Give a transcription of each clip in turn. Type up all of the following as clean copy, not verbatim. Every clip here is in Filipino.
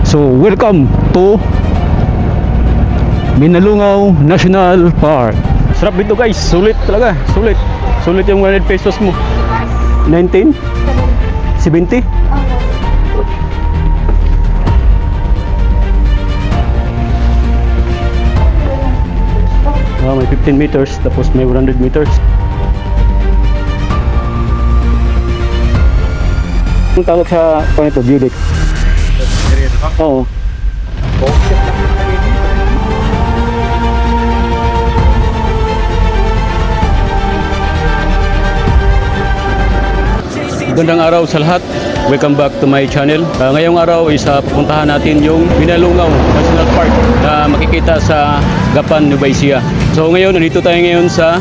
So welcome to Minalungaw National Park. Sarap dito guys, sulit talaga, sulit. Sulit yung 100 pesos mo. 19? 70? May 15 meters, tapos may 100 meters. Ang tawag sa ito, view deck. Oo. Magandang araw sa lahat. Welcome back to my channel. Ngayong araw is pupuntahan natin yung Minalungaw National Park na makikita sa Gapan, Nueva Ecija. So ngayon, nandito tayo ngayon sa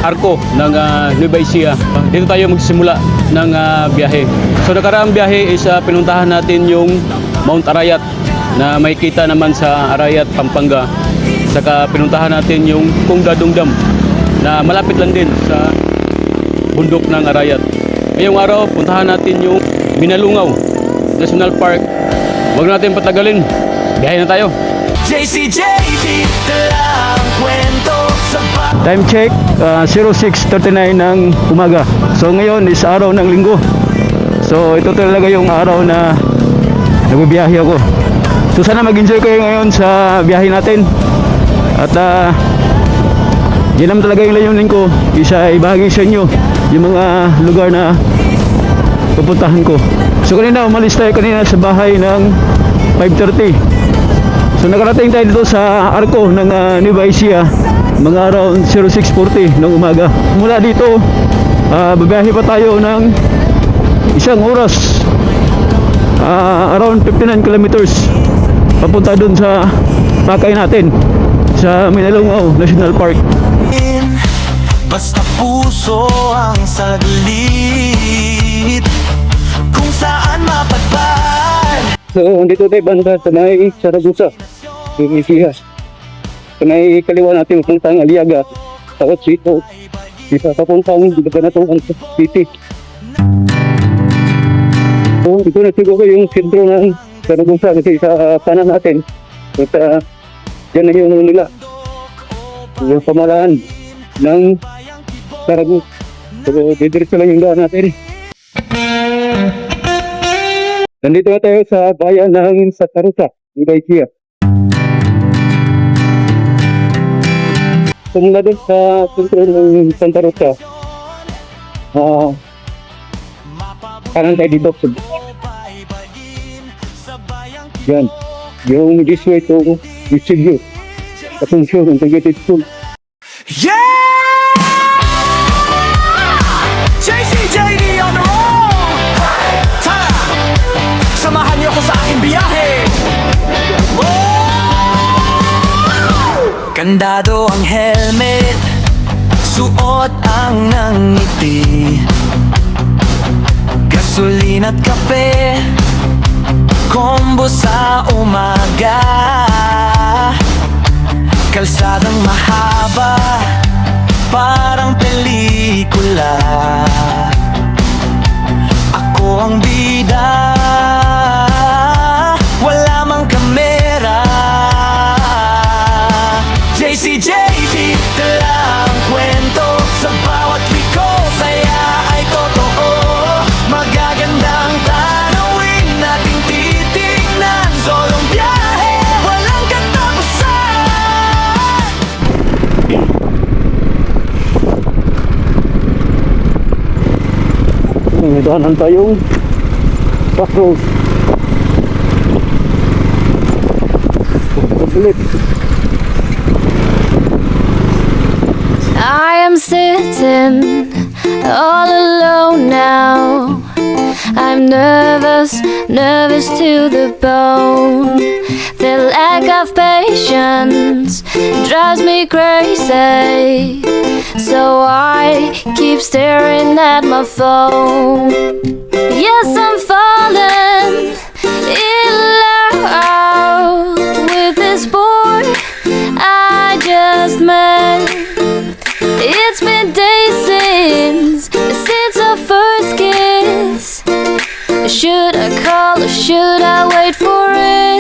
Arco ng Nueva Ecija. Dito tayo magsimula ng biyahe. So nakaraang biyahe is pinuntahan natin yung Mount Arayat na makikita naman sa Arayat, Pampanga. Saka pinuntahan natin yung Kungdadong Dam na malapit lang din sa bundok ng Arayat. Ngayong araw, puntahan natin yung Minalungaw National Park. Huwag natin patagalin. Biyahe na tayo. Time check, 06:39 ng umaga. So ngayon is araw ng linggo. So ito talaga yung araw na nagbibiyahe ako. So sana mag-enjoy kayo ngayon sa biyahe natin. At yan naman talaga yung layunin ko, isa ibahagi sa inyo yung mga lugar na pupuntahan ko. So kanina umalis tayo kanina sa bahay ng 5:30. So nakarating tayo dito sa Arco ng Nueva Ecija mga around 06:40 ng umaga. Mula dito babiyahe pa tayo ng isang oras, around 59 kilometers papunta dun sa pakay natin sa Minalungaw National Park. Basta puso ang saglit kung saan mapadpad. So dito tayo banda sa may Saragosa, Ecija. Sa may kaliwa natin puntang Aliaga, South Cito. Isa sa puntang dito na itong City. So ito na siguro yung sentro ng Saragosa kasi sa kanan natin. At dyan na yung nila. Yung pamalaan ng Saragosa. So didiretso lang yung daan natin. Nandito na tayo sa bayan ng Santa Rosa, Nueva Ecija. So mula doon sa sentro ng Santa Rosa, kanan tayo dito. Yan, yung this way to Isidro, Asuncion Integrated School. Yeah! JCJD on the road! Tara! Samahan niyo ako sa aking biyahe! Kandado ang helmet, suot ang nangiti, gasolina at kape, combo sa umaga, kalsadang mahaba, parang pelikula. Ako ang bida, wala mang kamera. JCJD, tala ang kwento, sa bawat liko, saya ay totoo. Magagandang tanawin nating titignan, solong biyahe, walang katapusan. May daanan tayong crossroads. Ulit. I am sitting all alone now. I'm nervous, nervous to the bone. The lack of patience drives me crazy, so I keep staring at my phone. Yes, I'm falling in love with this boy I just met. It's been days since our first kiss. Should I call or should I wait for it?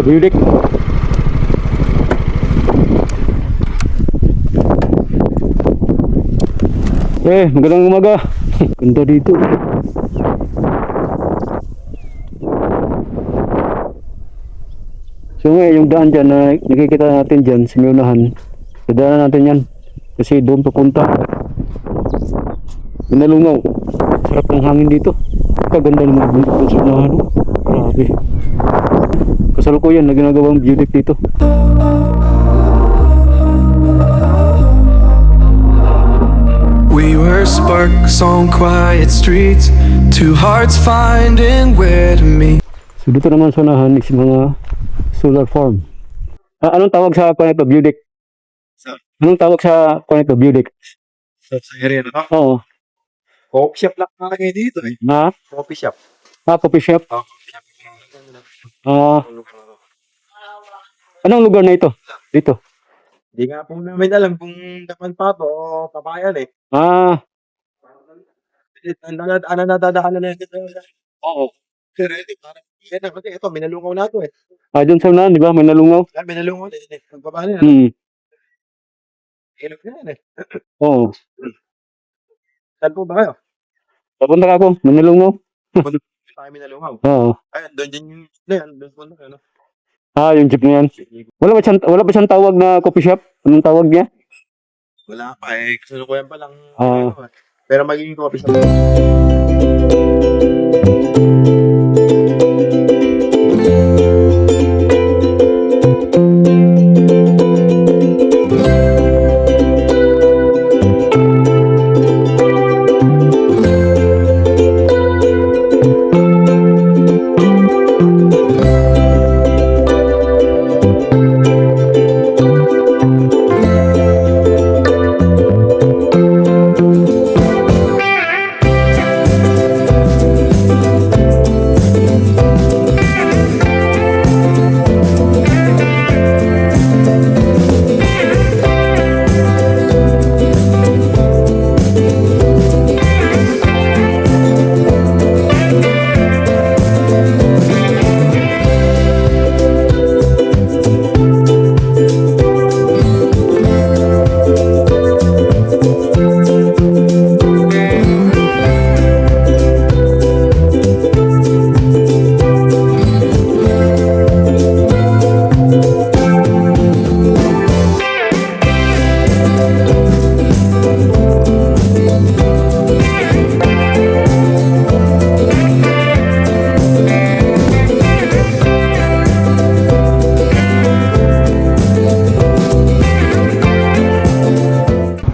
view deck. Magandang umaga. Ganda dito. So yung daan dyan na nakikita natin dyan, simunahan. Dadaanan natin yan. Kasi doon papunta. Pinalungaw. Sarap ng hangin dito. Kaganda ng mga bundok ng simunahan. Grabe. Kasalukuyan na ginagawang view deck dito. We were sparks on quiet streets, two hearts finding where to meet. So dito naman sa unahan is mga solar farm. Anong tawag sa kuwan ito? View deck? Anong tawag sa kuwan ito? View deck? Sa area na to. Oo. Coffee shop lang nakalagay dito eh. Na? Coffee shop. Coffee shop? Oh, coffee shop. Anong lugar na ito? Dito? Hindi nga po namin alam kung daman pa to o papayan eh. Ano nadadaanan na ito. Oo. Pero ito, minalungaw na ito eh. Dyan sa unahan, di ba? May nalungaw? Minalungaw na ito eh. Magbaba na yan. Ilog na yan eh. Oo. Saan po ba kayo? Papunta ka ako. May nalungaw? Tayo minalungaw. Oo. Ay, doon din yung doon po na ano. Yung jeep na yan. Wala ba siyang tawag na coffee shop? Anong tawag niya? Wala pa eh. Kasalukuyan pa lang. Ah. Pero magiging coffee shop.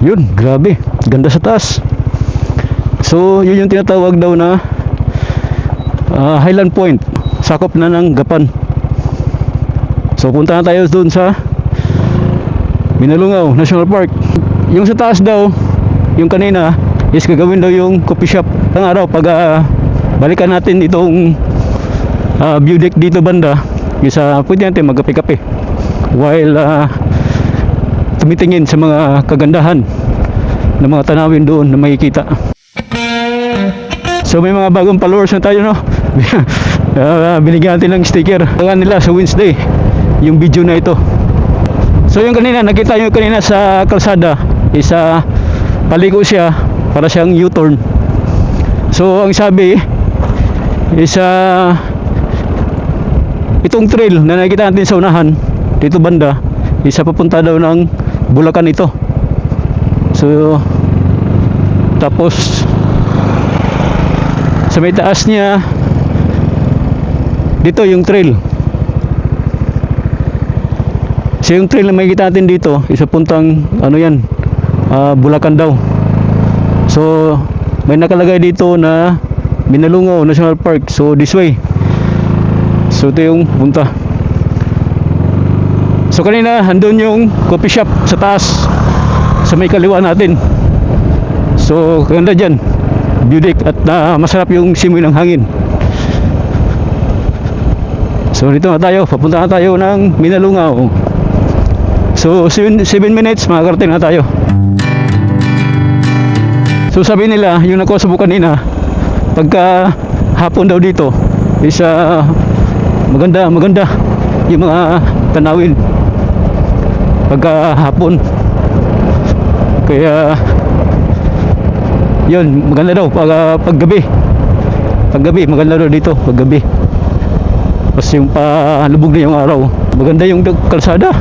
Yun, grabe. Ganda sa taas. So, yun yung tinatawag daw na Highland Point. Sakop na ng Gapan. So, punta na tayo doon sa Minalungaw National Park. Yung sa taas daw, yung kanina, is gagawin daw yung coffee shop. Ang araw, pag balikan natin itong view deck dito banda, yung sa pwede natin magkape-kape. While tumitingin sa mga kagandahan ng mga tanawin doon na makikita. So may mga bagong followers na tayo, no? Binigyan natin ng sticker nila sa Wednesday yung video na ito. So yung kanina, nakita nyo kanina sa kalsada, isa paliko siya para siyang U-turn. So ang sabi isa itong trail na nakikita natin sa unahan dito banda, isa papunta daw ng Bulacan ito. So tapos sa may taas niya dito yung trail. So yung trail na makikita natin dito, isa puntang ano yan, Bulacan daw. So may nakalagay dito na Minalungaw National Park. So this way. So ito yung punta. So kanina andun yung coffee shop sa taas sa may kaliwa natin. So ganda dyan, view deck, at masarap yung simoy ng hangin. So dito na tayo, papunta na tayo ng Minalungaw. So 7 minutes makakarating na tayo. So sabi nila, yung nakuha kanina, pagka hapon daw dito is maganda yung mga tanawin pagka hapon. Kaya yun, maganda daw paggabi. Paggabi maganda daw dito paggabi. Tapos yung palubog na yung araw, maganda yung kalsada.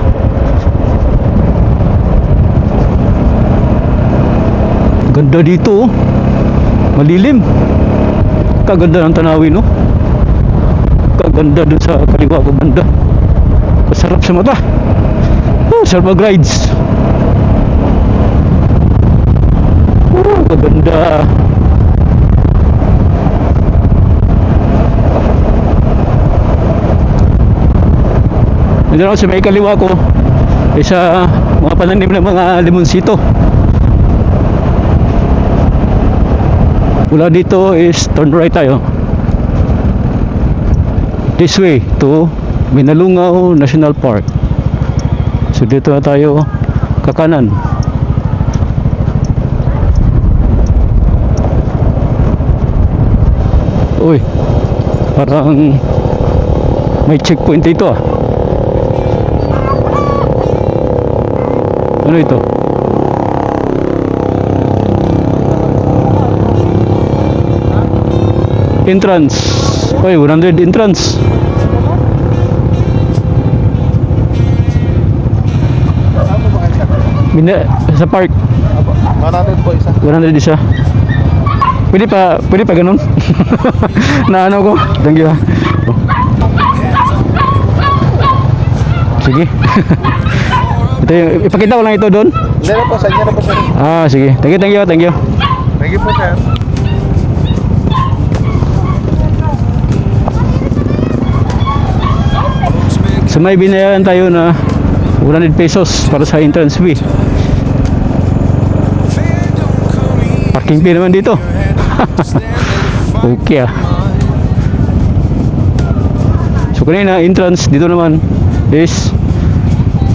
Ganda dito, oh. Malilim. Kaganda ng tanawin, no? Kaganda dun sa kaliwa ko banda. Masarap sa mata. Oh, sarap mag-rides. Oh, kaganda. Nandiyan ako sa may kaliwa ko, isa mga pananim ng mga limonsito. Mula dito is turn right tayo. This way to Binalungaw National Park. So dito na tayo kakanan. Uy, parang may checkpoint dito ah. Ano ito? Entrance. Oy, 100 entrance. Sa park. 100 po isa. 100 isa. Pwede pa ganun. Na ano ko. Thank you. Sige. Ito yung, ipakita ko lang ito doon. Hindi na po, saan niya na po, sir? Ah, sige. Thank you. Thank you po, sir. So may binayaran tayo na 100 pesos para sa entrance fee. Parking fee naman dito. Okay ah. So kanina entrance, dito naman is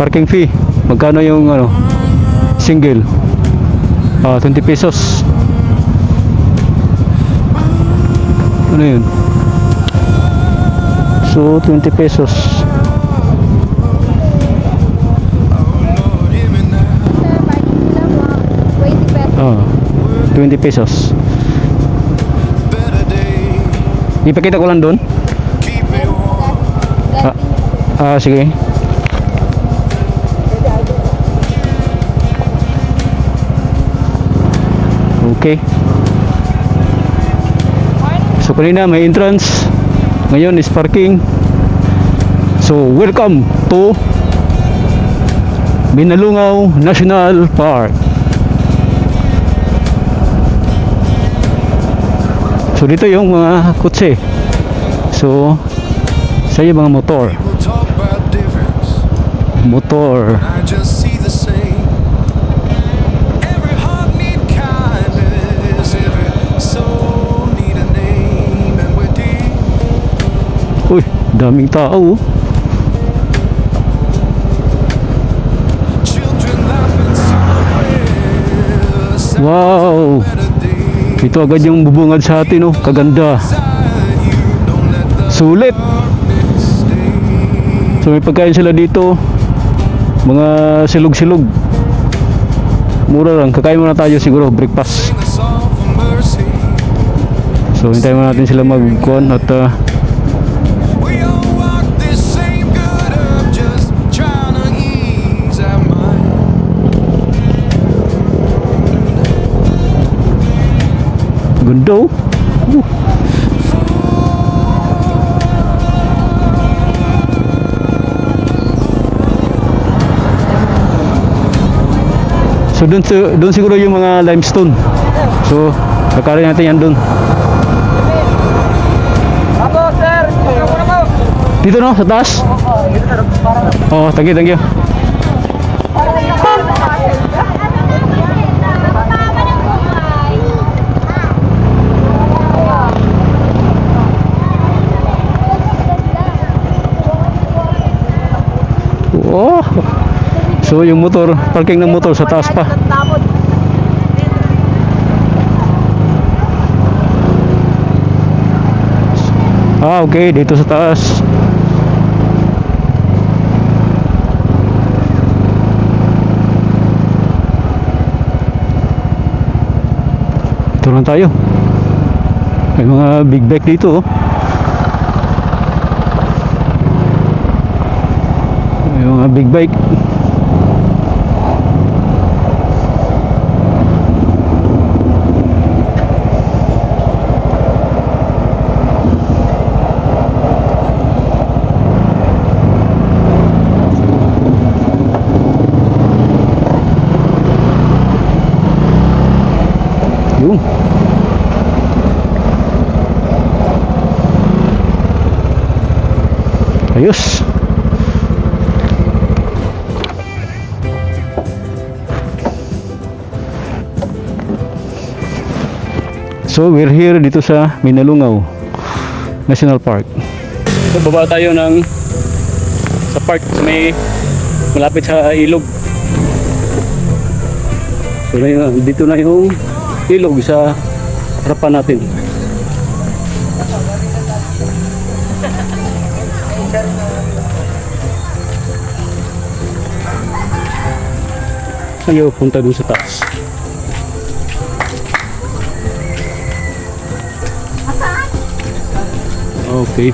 parking fee. Magkano yung ano, single? 20 pesos. Ano yun? So 20 pesos. 20 pesos. Ipakita ko lang doon. Sige. Okay. So kanina may entrance, ngayon is parking. So welcome to Binalungaw National Park. So dito yung mga kotse. So sa yung mga motor. Motor. I just see the same. Every heart need kindness, every soul need a name, and we're deep. Uy, daming tao. Children laughing somewhere. Wow. Ito agad yung bubungad sa atin, oh. Kaganda. Sulit. So may pagkain sila dito. Mga silog-silog. Mura lang. Kakain muna tayo siguro, breakfast. So hintayin muna natin sila mag-kuhan at We all walk this same good up, just trying to ease our mind. ganda, oh. So doon siguro yung mga limestone. So kakarin natin yan doon. Dito no, sa taas? Oh, thank you, thank you. Oh. So yung motor, parking ng motor sa taas pa. Okay, dito sa taas. Dito lang tayo. May mga big bike dito oh. May mga big bike. Yun. Ayos. So we're here dito sa Minalungaw National Park. So baba tayo ng sa park sa may malapit sa ilog. So dito na yung ilog sa harapan natin. Ayaw punta dun sa taas. Okay.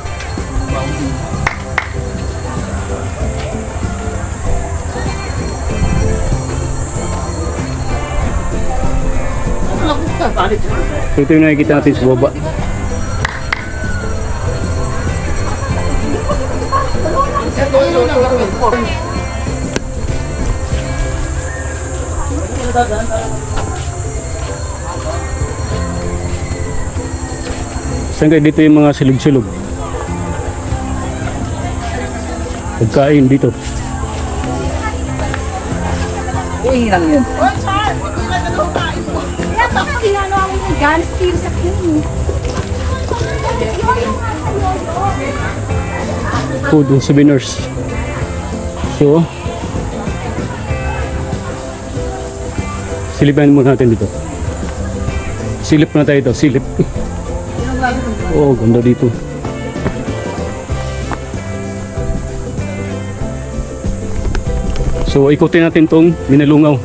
So ito yung nakikita natin sa baba. Saan kayo dito yung mga silog-silog? Pagkain dito. Kaya bakit ginano ako ng gun steel sa kini? Food and souvenirs. So, silipan muna natin dito. Silip na tayo ito, silip. Oh, ganda dito. So, ikutin natin tong Minalungaw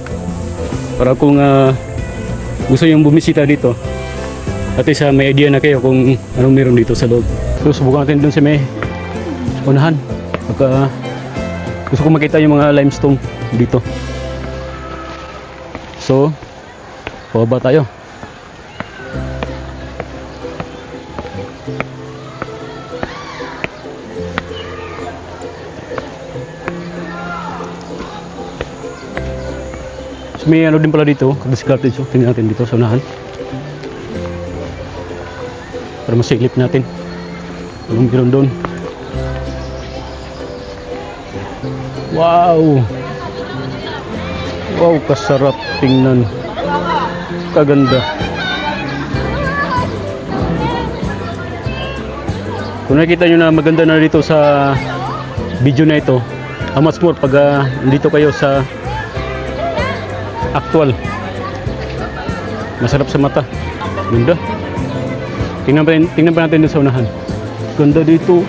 para kung gusto yung bumisita dito at isa may idea na kayo kung anong meron dito sa loob. So, subukan natin dun sa may unahan. Pagka gusto ko makita yung mga limestone dito. So, pababa tayo. So, may ano din pala dito, kadiskarte. So, tingnan natin dito sa unahan para masilip natin anong meron doon. Wow! Wow, kasarap tingnan. Kaganda. Kung nakita nyo na maganda na dito sa video na ito, how much more pag dito kayo sa actual. Masarap sa mata. Ganda. Tingnan pa natin doon sa unahan. Ganda dito.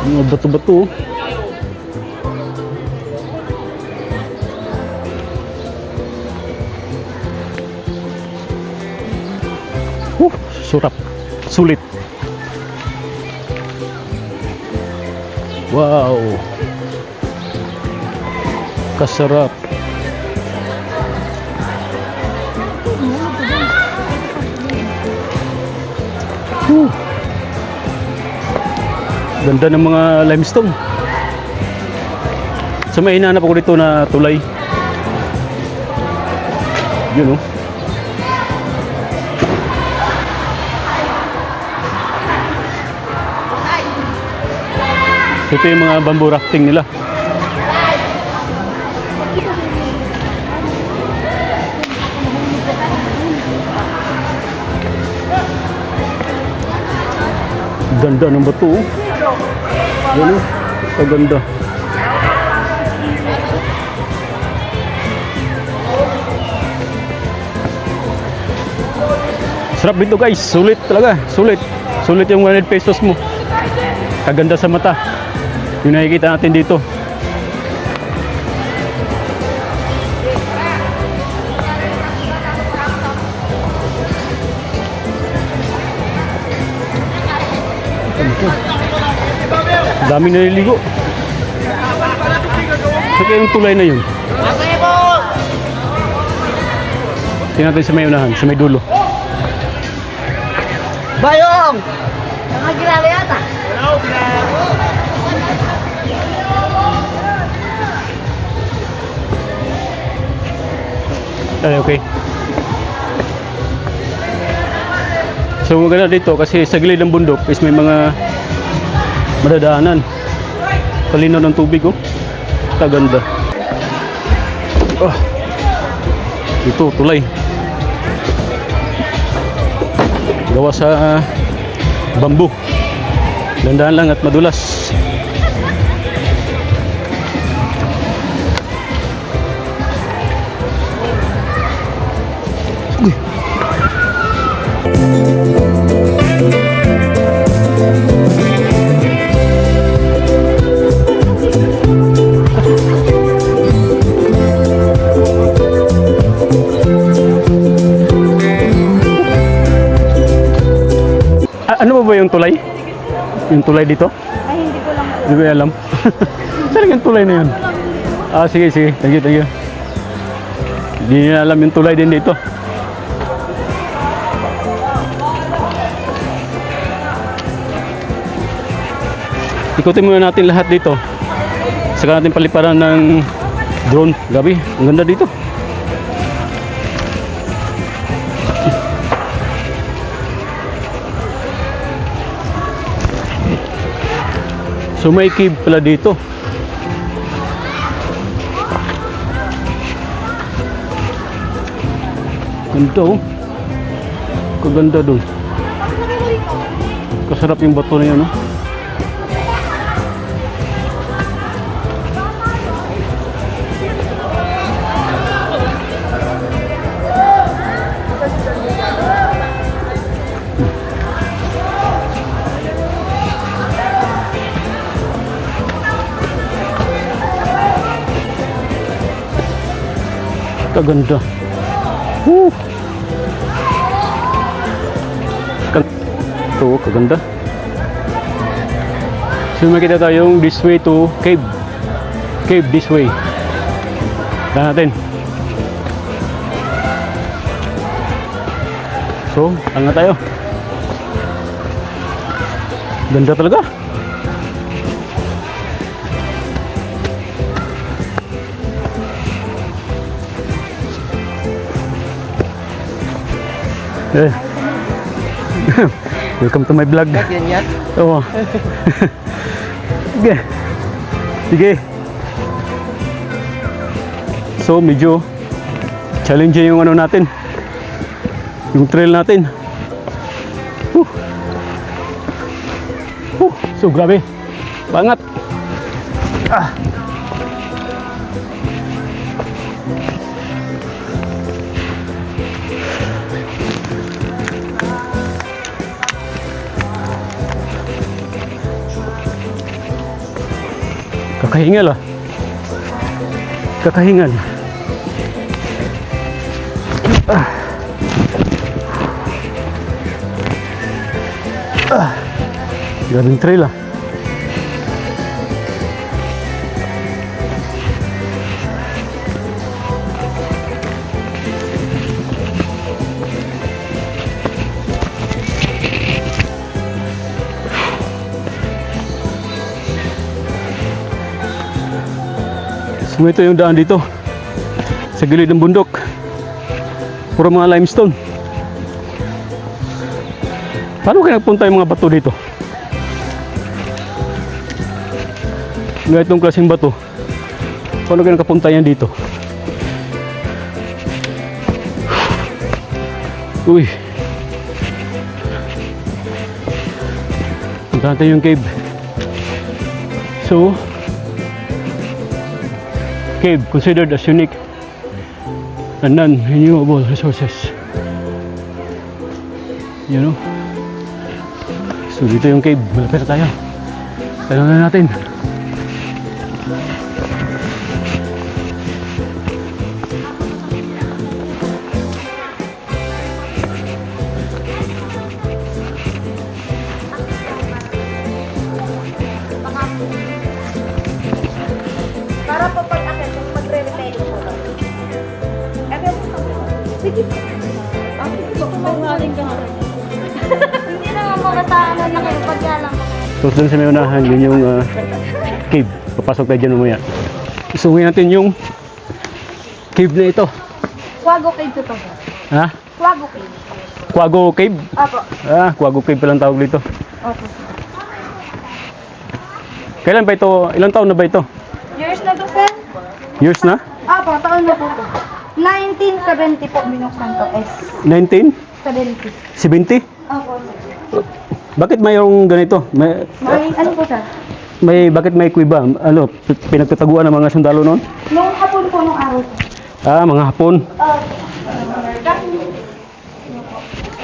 Mga bato-bato. Surap. Sulit. Wow. Kasarap. Ganda ng mga limestone. So may hinanap ako dito na tulay. Yun oh. Ito yung mga bamboo rafting nila. Ganda ng bato oh. Yan oh. Kaganda. Sarap dito guys. Sulit talaga. Sulit. Sulit yung 100 pesos mo. Kaganda sa mata. Yung nakikita natin dito. Dami naliligo. Saka yung tulay na yun. Tingnan natin sa may unahan, sa may dulo. Bayong! Mga grabe yata. Ay, okay. So maganda dito kasi sa gilid ng bundok is may mga madadaanan. Palinaw ng tubig, oh. Kaganda. Oh. Ito, tulay. Gawa sa bamboo. Dandahan lang at madulas. Uy. Ano ba yung tulay? Yung tulay dito? Ay, hindi ko lang. Hindi ko alam. Saan yung tulay na yun? Ah, sige, sige. Thank you, thank you. Hindi nila alam yung tulay din dito. Ikutin muna natin lahat dito. Saka natin paliparan ng drone. Gabi, ang ganda dito. So may cave pala dito. Ganda, oh. Kaganda dun. Kasarap yung bato na yun, oh. Kaganda. Woo! Ito, kaganda. So makita tayong this way to cave. Cave this way. Tignan natin. So, angat tayo. Ganda talaga. Eh. Welcome to my vlog. Yan yan. Oo. Sige. Sige. So, medyo challenging yung ano natin. Yung trail natin. So, grabe. Bangat. Ah. Kakahingal, ah. Kakahingal. Ah. Ah. Galing trail, ah. So ito yung daan dito sa gilid ng bundok. Puro mga limestone. Paano kaya nagpunta yung mga bato dito? Nga itong klaseng bato. Paano kaya nakapunta yan dito? Uy. Punta natin yung cave. So cave considered as unique and non-renewable resources. You know? So dito yung cave. Malapit na tayo. Tanong na natin. Para po pag-akit, kung magre-repair po kami. Ebe po kami. Sige po. Hindi po mag-aling ka. Hindi naman makasana na kayo pag-alang. So doon sa may unahan, yun yung cave. Papasok tayo dyan mamaya. Isuwi natin yung cave na ito. Quago cave to po. Ha? Quago cave. Quago Cave? Apo. Quago Cave palang tawag dito. Opo. Kailan ba ito? Ilang taon na ba ito? Years na to, sir? Years na? Apo, taon na po to. 1970 po binuksan to. 19? 70. 70? Opo. Bakit mayroong ganito? Ano po, sir? Bakit may kuiba? Ano, pinagtataguan ng mga sundalo noon? Noong hapon po nung araw po. Mga Hapon.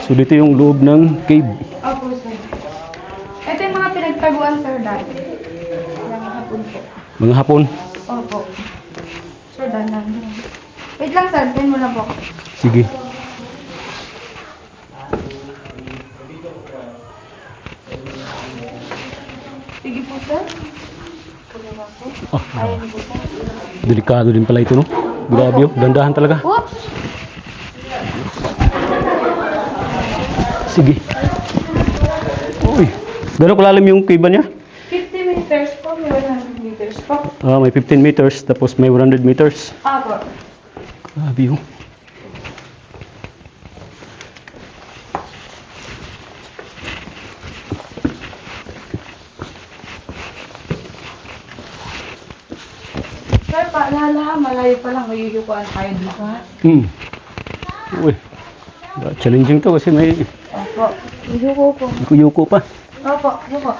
So dito yung loob ng cave. Opo, sir. Ito yung mga pinagtaguan, sir, dati. Yung hapon po. Mga Hapon. Opo. Sir, dahan. Wait lang, sir. Tingin mo lang po. Sige. Sige po, sir. Ayan po, sir. Delikado din pala ito, no? Grabe, oh. Dandahan talaga. Oops! Sige. Uy, gano'ng kalalim yung cave niya? 50 meters po. May 100 meters po. May 15 meters, tapos may 100 meters. Opo. Grabe, oh. Sir, paalala, malayo pa lang. Mayuyukuan tayo dito, ha? Uy, challenging to kasi may Opo. Yuko po. yuko pa. Opo, yuko.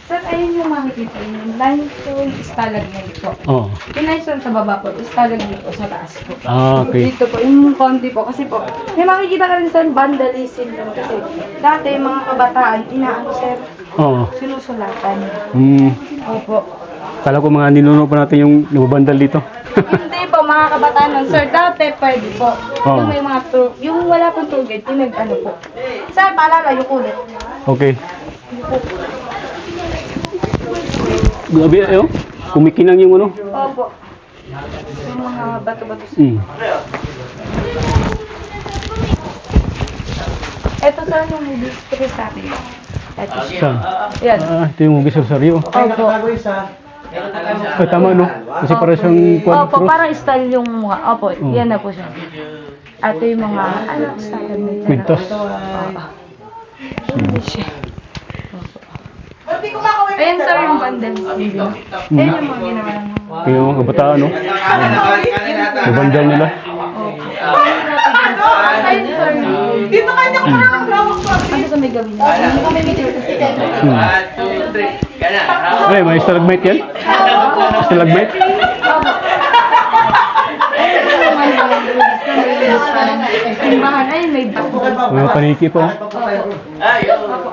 Sir, ayun yung makikita yun. Limestone stalagmite po. Oh. Yung limestone sa baba po, stalagmite po sa taas po. Okay. Dito po, yung konti po. Kasi po, may makikita ka rin sa vandalism yun. Kasi dati mga kabataan, inaano sir, Oo. sinusulatan. Opo. Kala ko mga ninuno pa natin yung nababandal dito. Hindi po, mga kabataan nun. Sir, dati pwede po. Oo. Yung may mga tour, yung wala pong tour guide, pinag-ano po. Sir, paalala, yung ulit. Okay. Grabe, ayo. Kumikinang yung ano. Opo. Yung mga bato-bato. Ito sir, yung movies natin. Ito siya. Saan? Yan. Ito yung Mugis Rosario. Opo. Tama, no? Kasi para siyang quad Opo, cross. parang style yung mukha. Opo, yan na po siya. Ito yung mga, ano, style nito. Quintos. Ayan sir, yung bundles. Ayan yung mga ginawa ng mga. Yung mga kabataan, no? Nabandal nila. Ayun sir. Dito kayo na parang lawak po. Ano sa may gawin? Hindi kami may Ay, may stalagmite yan? Stalagmite? Simbahan, ay may bato. Mga paniki po. Opo,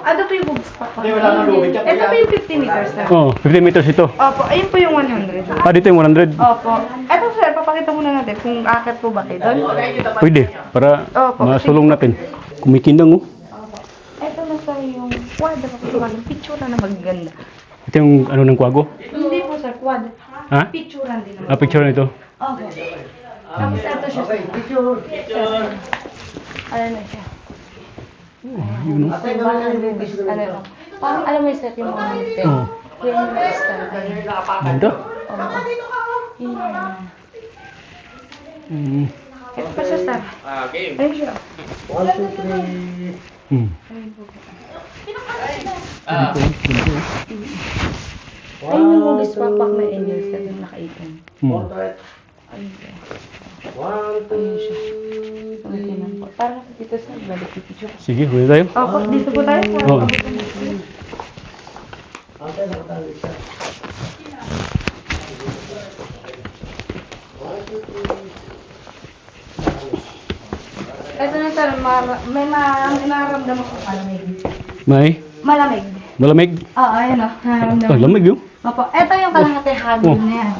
ano po yung bugs pa po? Ito po yung 50 meters na. 50 meters ito. Opo, ayun po yung 100. Dito yung 100. Opo. Ito sir, papakita muna natin kung akit po ba kayo doon. Pwede, para Opo. masulong natin. Kumikindang, oh. Ito na sir yung quad. Yung picture na magaganda. Ito yung ano ng kwago. Hindi po sir, quad. Ha? Picture din naman. Picture na ito. Opo. Tapos ito siya sir. Picture. Ano na siya? Yun, oh. Ano, parang alam mo yung sir yung mga hotel. Oo. Yung mga style. Ganda. Ito pa siya sir. Ayun siya. Ayun yung hugis papak na angels na doon nakaikan. Ayun siya. Ayun siya. Ayun po. Parang dito sa balik yung picture. Sige, huli tayo. Opo, dito po tayo. Oo. Ito na sir, may nararamdaman ko malamig. May Malamig. malamig. Oo, ayun o. Nararamdaman. Lamig yun. Opo, ito yung kalahati hagod na yan.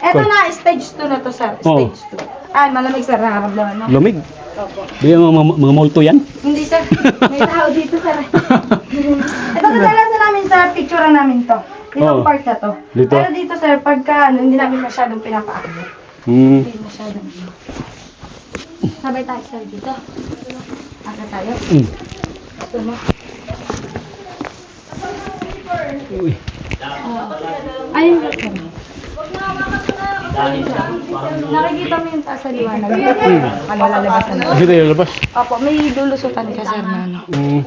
Ito na, stage 2 na to sir. Stage 2. Ay, malamig sir, nararamdaman mo. Lamig. Opo. Di yung mga multo yan. Hindi sir, may tao dito sir. Ito kadalasan namin sa picture namin to. Itong Oo. part na to. Dito. Pero dito sir, pagka ano, hindi namin masyadong pinapaakit. Hmm. Hindi masyadong. Sabay tayo sir dito. Aka tayo. Mm. Gusto mo? Uy. Ayun ka sir. Nakikita mo yung taas sa liwanag. Pag lalabas na. Kasi tayo labas. Opo, may lulusutan ka sir na ano. Hmm.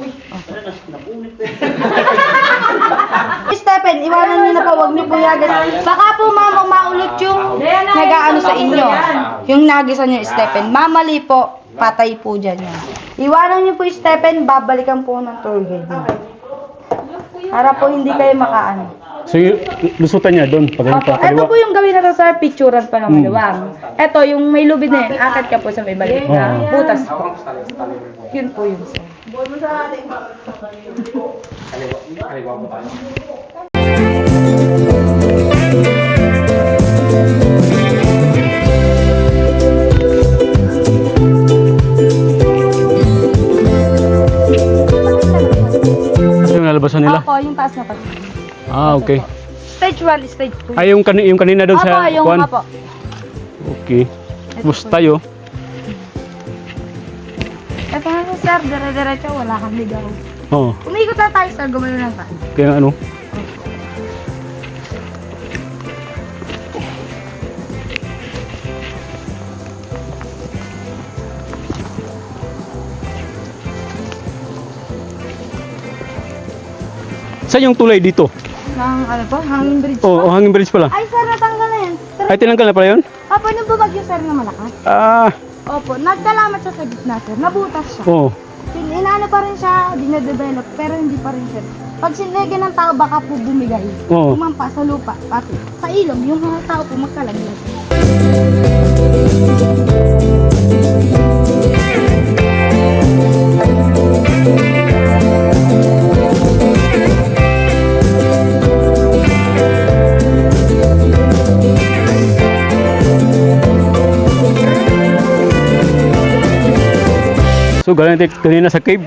Stephen, iwanan niyo na po, huwag niyo po yagas. Baka po mama maulot yung nag-aano sa inyo. Yung nagisan niyo, Stephen. Mamali po, patay po dyan yan. Iwanan niyo po, Stephen, babalikan po ng tour guide niyo. Para po hindi kayo makaano. So, yung lusutan niya doon. Pag Opo, ito po yung gawin na to, sir, picturean pa ng maluwang. Ito, yung may lubid na yun, akit ka po sa may balik na butas po. Yun po yun, sir. Ito yung nalabasan nila. Opo, yung taas na to. Ah, okay. Stage 1, stage 2. Ay, yung kanina doon Opo, sa yung kwan. opo. Okay. Tapos tayo. Ito nga sir, dire-diretso, wala kang ligaw. Oo. Umikot na tayo sir, gumano lang tayo. Kaya ano. Saan yung tulay dito? Ng ano po, hanging bridge Oh, po. hanging bridge pala. Ay sir, natanggal na yan. Sir, Ay, tinanggal na pala yun? opo, nung bumagyo sir na malakas. Ah, Opo, nagkalamat siya sa gitna sir, nabutas siya. oo. Inaano pa rin siya, dinadevelop, pero hindi pa rin sir. Pag sinigyan ng tao, baka po bumigay. Oo. Kumampa sa lupa, pati sa ilog, yung mga tao po magkalaglag. So, galing tayo kanina sa cave.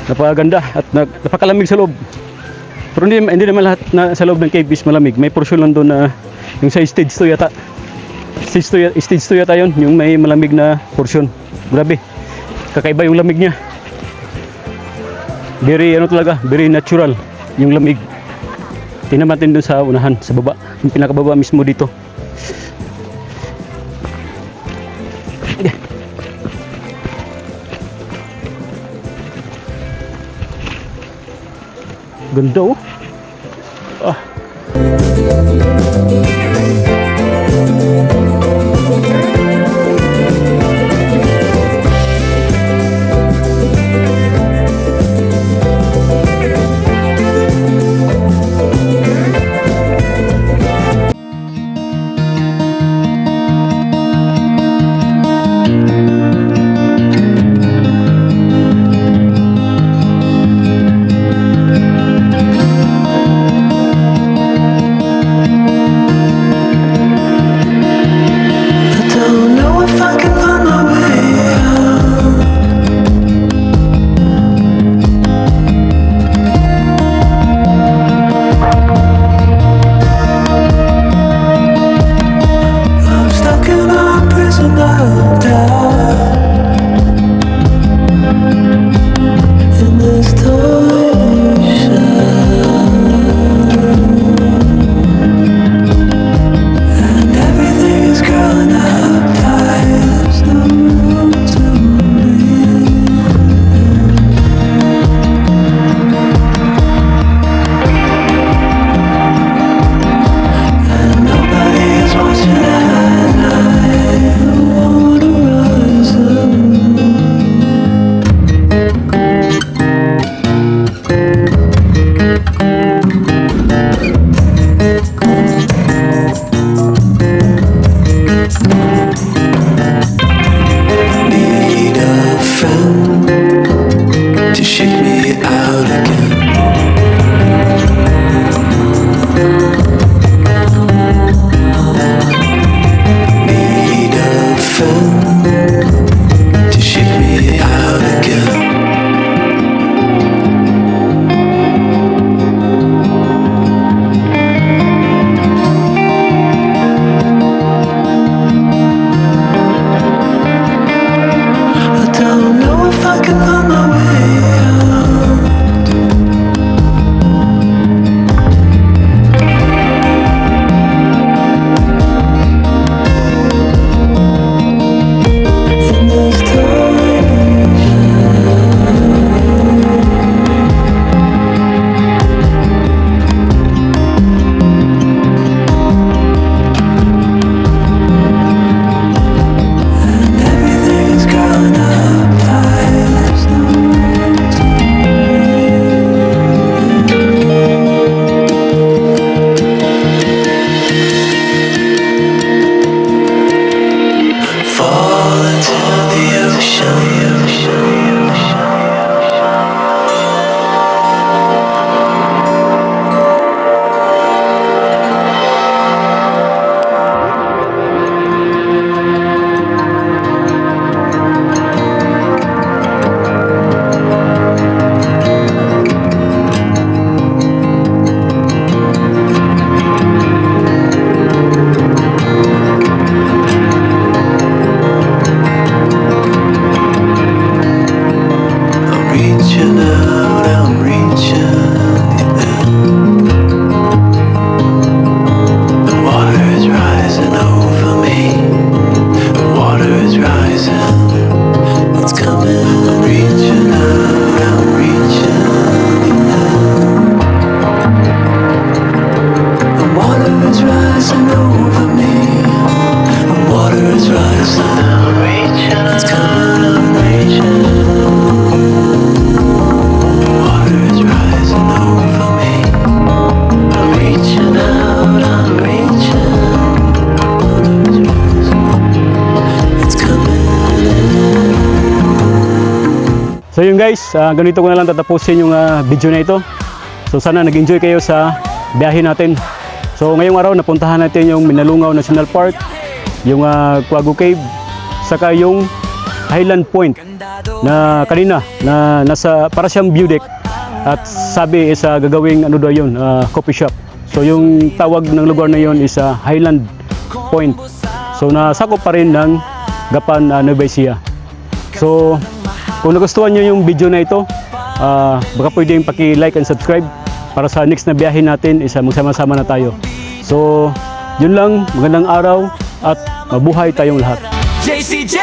Napakaganda at napakalamig sa loob. Pero hindi naman lahat na sa loob ng cave is malamig. May portion lang doon na yung sa stage 2 yata. Stage 2 yata yun, yung may malamig na portion. Grabe. Kakaiba yung lamig niya. Very ano talaga, very natural yung lamig. Tingnan natin doon sa unahan, sa baba. Yung pinakababa mismo dito. Ganda oh. Ah. So yun guys, ganito ko na lang tatapusin yung video na ito. So sana nag-enjoy kayo sa biyahe natin. So ngayong araw napuntahan natin yung Minalungaw National Park, yung Quago Cave, saka yung Highland Point na kanina na nasa para siyang view deck at sabi is gagawing ano daw yun, coffee shop. So yung tawag ng lugar na yun is Highland Point. So nasakop pa rin ng Gapan, Nueva Ecija. So kung nagustuhan nyo yung video na ito, baka pwedeng paki-like and subscribe para sa next na biyahe natin is magsama-sama na tayo. So yun lang, magandang araw at mabuhay tayong lahat. JCJ